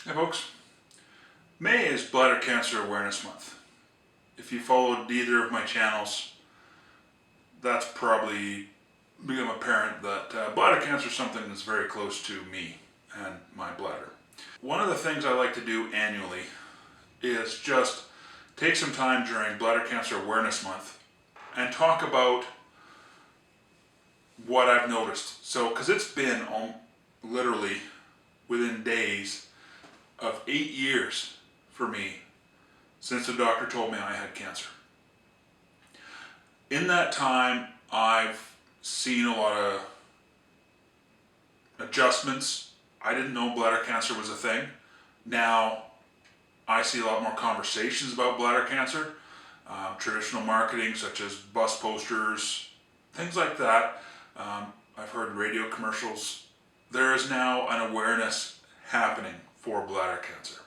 Hey folks, May is Bladder Cancer Awareness Month. If you followed either of my channels, that's probably become apparent that bladder cancer is something that's very close to me and my bladder. One of the things I like to do annually is just take some time during Bladder Cancer Awareness Month and talk about what I've noticed. So, because it's been literally within days of 8 years for me since the doctor told me I had cancer. In that time, I've seen a lot of adjustments. I didn't know bladder cancer was a thing. Now I see a lot more conversations about bladder cancer, traditional marketing such as bus posters, things like that. I've heard radio commercials. There is now an awareness happening for bladder cancer.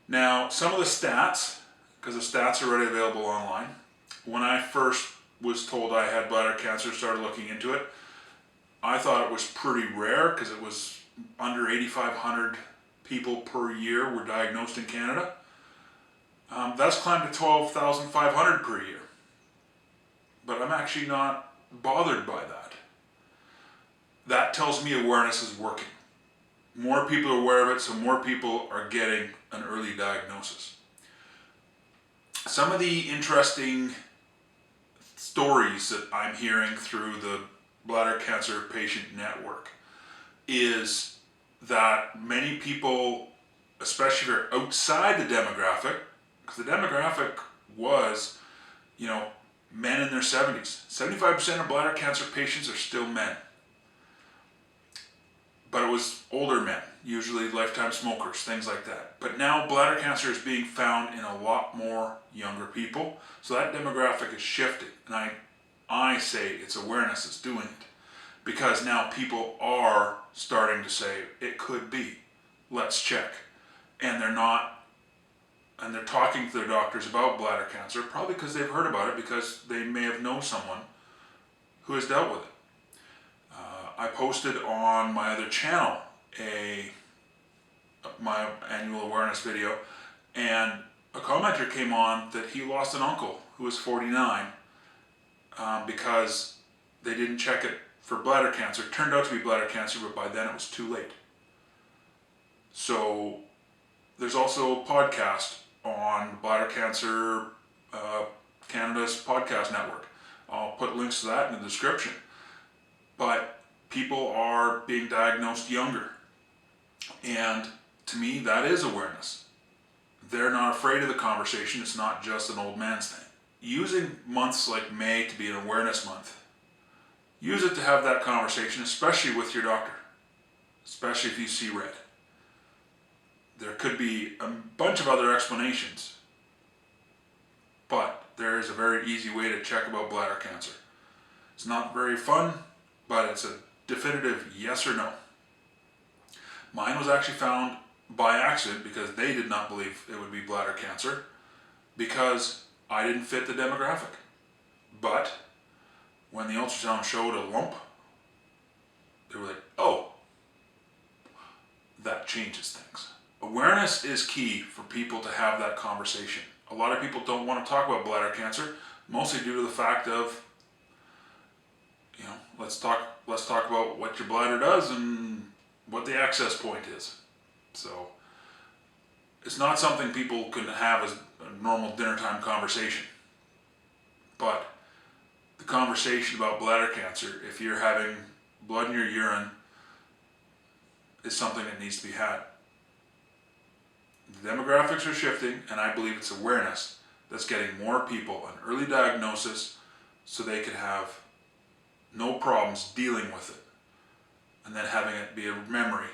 Now, some of the stats, because the stats are already available online, when I first was told I had bladder cancer, started looking into it, I thought it was pretty rare because it was under 8,500 people per year were diagnosed in Canada. That's climbed to 12,500 per year. But I'm actually not bothered by that. That tells me awareness is working. More people are aware of it, so more people are getting an early diagnosis. Some of the interesting stories that I'm hearing through the Bladder Cancer Patient Network is that many people, especially if you're outside the demographic, because the demographic was, men in their 70s. 75% of bladder cancer patients are still men. But it was older men, usually lifetime smokers, things like that. But now bladder cancer is being found in a lot more younger people. So that demographic is shifting. And I say it's awareness that's doing it. Because now people are starting to say, it could be, let's check. And they're talking to their doctors about bladder cancer, probably because they've heard about it, because they may have known someone who has dealt with it. I posted on my other channel my annual awareness video, and a commenter came on that he lost an uncle who was 49 because they didn't check it for bladder cancer. It turned out to be bladder cancer, but by then it was too late. So there's also a podcast on Bladder Cancer Canada's podcast network. I'll put links to that in the description. But people are being diagnosed younger. And to me, that is awareness. They're not afraid of the conversation. It's not just an old man's thing. Using months like May to be an awareness month, use it to have that conversation, especially with your doctor, especially if you see red. There could be a bunch of other explanations, but there is a very easy way to check about bladder cancer. It's not very fun, but it's a definitive yes or no. Mine was actually found by accident because they did not believe it would be bladder cancer because I didn't fit the demographic. But when the ultrasound showed a lump, they were like, oh, that changes things. Awareness is key for people to have that conversation. A lot of people don't want to talk about bladder cancer, mostly due to the fact of, let's talk about what your bladder does and what the access point is. So it's not something people can have as a normal dinner time conversation. But the conversation about bladder cancer, if you're having blood in your urine, is something that needs to be had. The demographics are shifting, and I believe it's awareness that's getting more people an early diagnosis so they could have no problems dealing with it, and then having it be a memory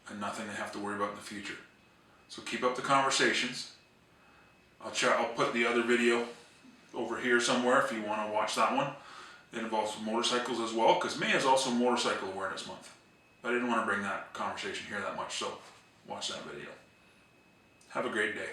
and nothing they have to worry about in the future. So keep up the conversations. I'll put the other video over here somewhere if you want to watch that one. It involves motorcycles as well, because May is also Motorcycle Awareness Month. I didn't want to bring that conversation here that much, so watch that video. Have a great day.